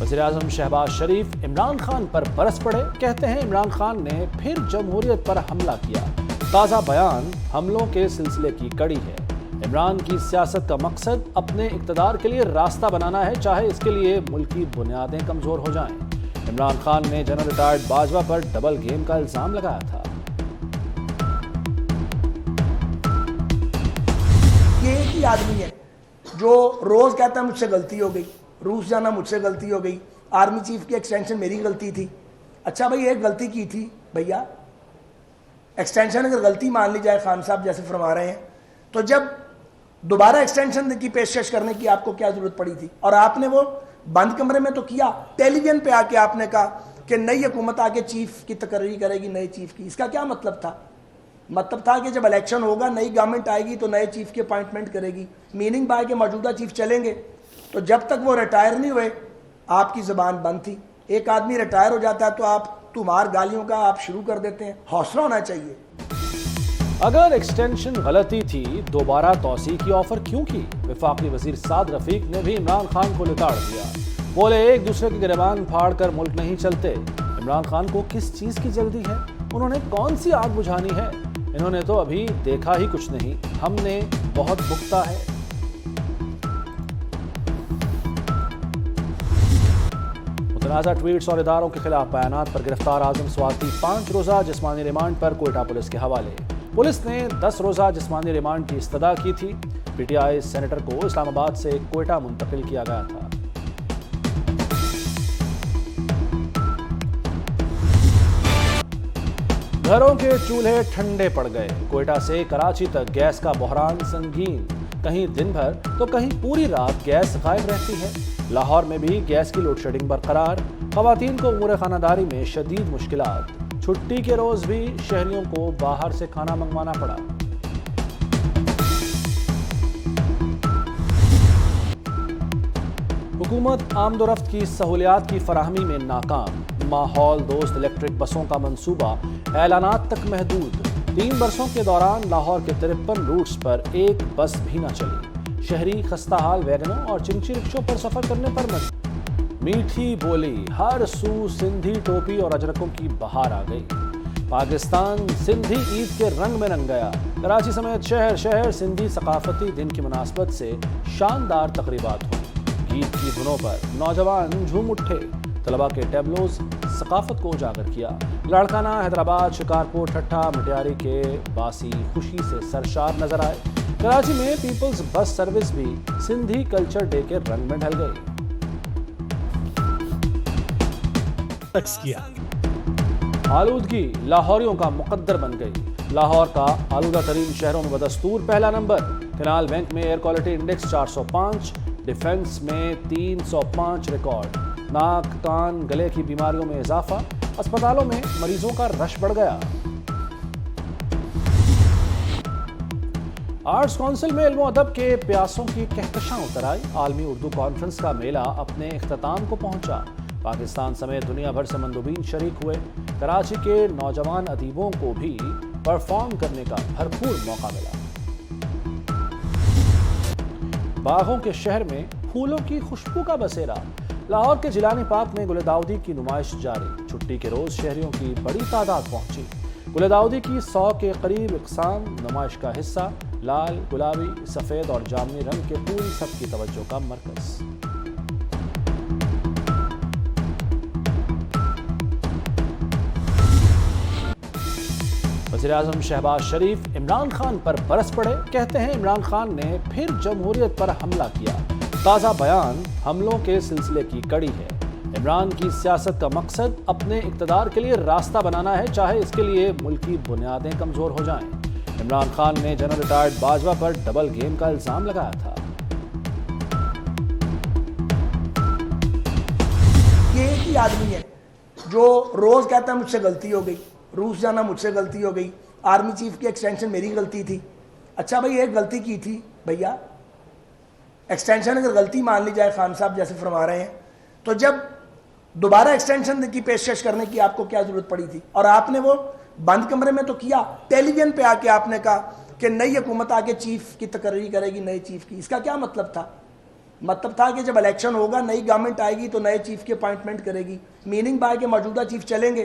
वज़ीर-ए-आज़म शहबाज शरीफ इमरान खान पर बरस पड़े। कहते हैं इमरान खान ने फिर जमहूरियत पर हमला किया। ताज़ा बयान हमलों के सिलसिले की कड़ी है। इमरान की सियासत का मकसद अपने इक़्तिदार के लिए रास्ता बनाना है, चाहे इसके लिए मुल्क की बुनियादें कमज़ोर हो जाएं। इमरान खान ने जनरल रिटायर्ड बाजवा पर डबल गेम का इल्ज़ाम लगाया था। ये एक ही आदमी है जो रोज कहता है मुझसे गलती हो गई, रूस जाना मुझसे गलती हो गई, आर्मी चीफ की एक्सटेंशन मेरी गलती थी। अच्छा भाई, एक गलती की थी भैया, एक्सटेंशन अगर गलती मान ली जाए खान साहब जैसे फरमा रहे हैं, तो जब दोबारा एक्सटेंशन की पेशकश करने की आपको क्या जरूरत पड़ी थी? और आपने वो बंद कमरे में तो किया, टेलीविजन पे आके आपने कहा कि नई हुकूमत आके चीफ की तकर्री करेगी, नए चीफ की। इसका क्या मतलब था? मतलब था कि जब इलेक्शन होगा, नई गवर्नमेंट आएगी तो नए चीफ की अपॉइंटमेंट करेगी। मीनिंग बाय के मौजूदा चीफ चलेंगे, तो जब तक वो रिटायर नहीं हुए आपकी ज़बान बंद थी। एक आदमी रिटायर हो जाता है तो आप तुम्हार गालियों का आप शुरू कर देते हैं। हौसला होना चाहिए। अगर एक्सटेंशन गलती थी, दोबारा तौसी की ऑफर क्यों की? वफाकी वजीर साद रफीक ने भी इमरान खान को लिताड़ दिया। बोले एक दूसरे के गिरबान फाड़ कर मुल्क नहीं चलते। इमरान खान को किस चीज की जल्दी है? उन्होंने कौन सी आग बुझानी है? इन्होंने तो अभी देखा ही कुछ नहीं, हमने बहुत भुगता है। मुतनाज़ा ट्वीट्स और इदारों के खिलाफ बयानात पर गिरफ्तार आजम स्वाति 5 रोज़ा जिस्मानी रिमांड पर कोयटा पुलिस के हवाले। पुलिस ने 10 रोज़ा जिस्मानी रिमांड की इस्तदा की थी। पीटीआई सेनेटर को इस्लामाबाद से कोयटा मुंतकिल किया गया था। घरों के चूल्हे ठंडे पड़ गए। कोयटा से कराची तक गैस का बहरान संगीन। कहीं दिन भर तो कहीं पूरी रात गैस गायब रहती है। लाहौर में भी गैस की लोड शेडिंग बरकरार। खवातीन को उमूर खानादारी में शदीद मुश्किलात। छुट्टी के रोज भी शहरियों को बाहर से खाना मंगवाना पड़ा। हुकूमत आमदोरफ्त की सहूलियात की फराहमी में नाकाम। माहौल दोस्त इलेक्ट्रिक बसों का मंसूबा ऐलानात तक महदूद। 3 बरसों के दौरान लाहौर के 53 रूट्स पर एक बस भी न चली। शहरी खस्ताहाल वैगनों और चिंची रिक्शों पर सफर करने पर मजबूर। मीठी बोली, हर सू सिंधी टोपी और अजरकों की बहार आ गई। पाकिस्तान सिंधी ईद के रंग में रंग गया। कराची समेत शहर शहर सिंधी सकाफती दिन की मुनासबत से शानदार तकरीबात हुई। गीत की धुनों पर नौजवान झूम उठे। तलबा के टैबलोज सकाफत को उजागर किया। लाड़काना, हैदराबाद, शिकारपुर, ठट्ठा, मटियारी के बासी खुशी से सरशार नजर आए। कराची में पीपल्स बस सर्विस भी सिंधी कल्चर डे के रंग में ढल गई। आलूदगी लाहौरियों का मुकद्दर बन गई। लाहौर का आलूदा तरीन शहरों में बदस्तूर पहला नंबर। कैनाल बैंक में एयर क्वालिटी इंडेक्स 405, डिफेंस में 305 रिकॉर्ड। नाक, कान, गले की बीमारियों में इजाफा। अस्पतालों में मरीजों का रश बढ़ गया। आर्ट्स काउंसिल में इल्म अदब के प्यासों की कहकशां उतर आई। आलमी उर्दू कॉन्फ्रेंस का मेला अपने इख्तिताम को पहुंचा। पाकिस्तान समेत दुनिया भर से मंदुबीन शरीक हुए। कराची के नौजवान अदीबों को भी परफॉर्म करने का भरपूर मौका मिला। बागों के शहर में फूलों की खुशबू का बसेरा। लाहौर के जिलानी पार्क में गुलदाउदी की नुमाइश जारी। छुट्टी के रोज शहरियों की बड़ी तादाद पहुंची। गुलदाउदी की 100 के करीब इकसाम नुमाइश का हिस्सा। लाल, गुलाबी, सफेद और जामनी रंग के फूल सबकी तवज्जो का मरकज। वज़ीर-ए-आज़म शहबाज शरीफ इमरान खान पर बरस पड़े। कहते हैं इमरान खान ने फिर जमहूरियत पर हमला किया। ताज़ा बयान हमलों के सिलसिले की कड़ी है। इमरान की सियासत का मकसद अपने इक़्तिदार के लिए रास्ता बनाना है, चाहे इसके लिए मुल्क की बुनियादें कमज़ोर हो जाएं। इमरान खान ने जनरल रिटायर्ड बाजवा पर डबल गेम का इल्ज़ाम लगाया था। ये एक ही आदमी है जो रोज कहता है मुझसे गलती हो गई, रूस जाना मुझसे गलती हो गई, आर्मी चीफ की एक्सटेंशन मेरी गलती थी। अच्छा भाई, एक गलती की थी भैया, एक्सटेंशन अगर गलती मान ली जाए खान साहब जैसे फरमा रहे हैं, तो जब दोबारा एक्सटेंशन की पेशकश करने की आपको क्या जरूरत पड़ी थी? और आपने वो बंद कमरे में तो किया, टेलीविजन पे आके आपने कहा कि नई हुकूमत आके चीफ की तकर्री करेगी, नए चीफ की। इसका क्या मतलब था? मतलब था कि जब इलेक्शन होगा, नई गवर्नमेंट आएगी तो नए चीफ की अपॉइंटमेंट करेगी। मीनिंग बाय के मौजूदा चीफ चलेंगे,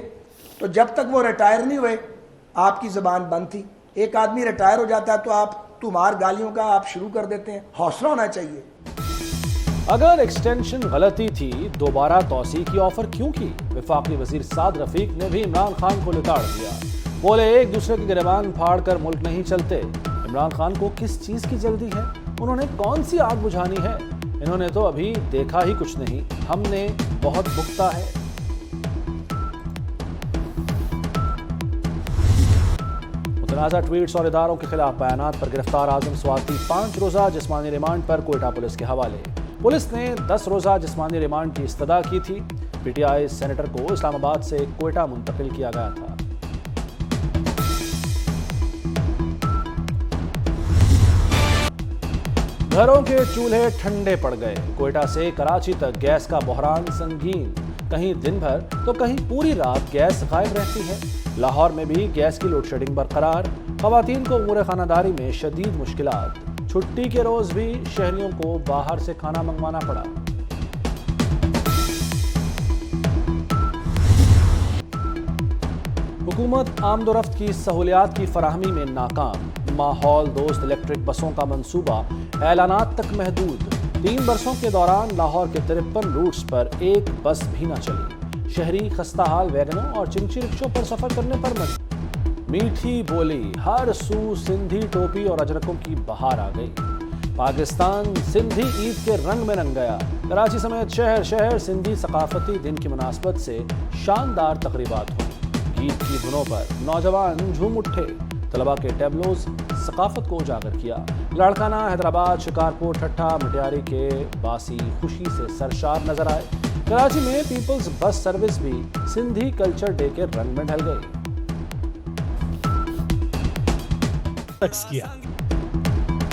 तो जब तक वो रिटायर नहीं हुए आपकी ज़बान बंद थी। एक आदमी रिटायर हो जाता है तो आप तुम्हार गालियों का आप शुरू कर देते हैं। हौसला होना चाहिए। अगर एक्सटेंशन गलती थी, दोबारा तौसी की ऑफर क्यों की? वफाकी वजीर साद रफीक ने भी इमरान खान को लिताड़ दिया। बोले एक दूसरे के गिरबान फाड़ कर मुल्क नहीं चलते। इमरान खान को किस चीज की जल्दी है? उन्होंने कौन सी आग बुझानी है? इन्होंने तो अभी देखा ही कुछ नहीं, हमने बहुत भुगता है। मुतनाज़ा ट्वीट्स और इदारों के खिलाफ बयानात पर गिरफ्तार आजम स्वाति 5 रोजा जिस्मानी रिमांड पर कोयटा पुलिस के हवाले। पुलिस ने 10 रोजा जिस्मानी रिमांड की इस्तदा की थी। पीटीआई सेनेटर को इस्लामाबाद से कोयटा मुंतकिल किया गया था। घरों के चूल्हे ठंडे पड़ गए। कोयटा से कराची तक गैस का बहरान संगीन। कहीं दिन भर तो कहीं पूरी रात गैस गायब रहती है। लाहौर में भी गैस की लोड शेडिंग बरकरार। खवातीन को उमूर खानादारी में शदीद मुश्किलात। छुट्टी के रोज भी शहरियों को बाहर से खाना मंगवाना पड़ा। हुकूमत आमदोरफ्त की सहूलियात की फराहमी में नाकाम। माहौल दोस्त इलेक्ट्रिक बसों का मंसूबा ऐलानात तक महदूद। 3 बरसों के दौरान लाहौर के 53 रूट्स पर एक बस भी न चली। शहरी खस्ता हाल वैगनों और चिंची रिक्शों पर सफर करने पर मजबूर। मीठी बोली, हर सू सिंधी टोपी और अजरकों की बहार आ गई। पाकिस्तान सिंधी ईद के रंग में रंग गया। कराची समेत शहर शहर सिंधी सकाफती दिन की मुनासबत से शानदार तकरीबात हुई। गीत की धुनों पर नौजवान झूम उठे। तलबा के टैबलोज सकाफत को उजागर किया। लाड़काना, हैदराबाद, शिकारपुर, ठट्ठा, मटियारी के बासी खुशी से सरशार नजर आए। कराची में पीपल्स बस सर्विस भी सिंधी कल्चर डे के रंग में ढल गई।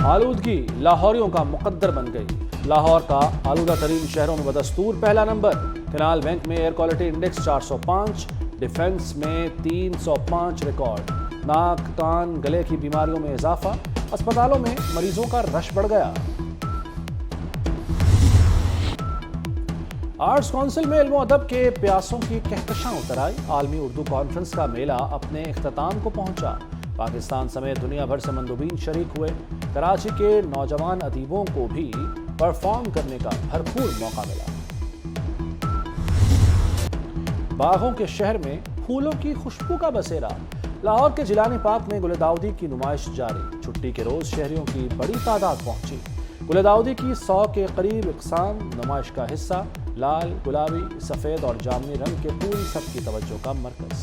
आलूदगी लाहौरियों का मुकद्दर बन गई। लाहौर का आलूदा तरीन शहरों में बदस्तूर पहला नंबर। कैनाल बैंक में एयर क्वालिटी इंडेक्स 405, डिफेंस में 305 रिकॉर्ड। नाक, कान, गले की बीमारियों में इजाफा। अस्पतालों में मरीजों का रश बढ़ गया। आर्ट्स काउंसिल में इल्म अदब के प्यासों की कहकशां उतर आई। आलमी उर्दू कॉन्फ्रेंस का मेला अपने इख्तिताम को पहुंचा। पाकिस्तान समेत दुनिया भर से मंदूबीन शरीक हुए। कराची के नौजवान अदीबों को भी परफॉर्म करने का भरपूर मौका मिला। बागों के शहर में फूलों की खुशबू का बसेरा। लाहौर के जिलानी पार्क में गुलदाउदी की नुमाइश जारी। छुट्टी के रोज शहरियों की बड़ी तादाद पहुंची। गुलदाउदी की 100 के करीब इकसाम नुमाइश का हिस्सा। लाल, गुलाबी, सफेद और जामुनी रंग के फूल सबकी तवज्जो का मरकज।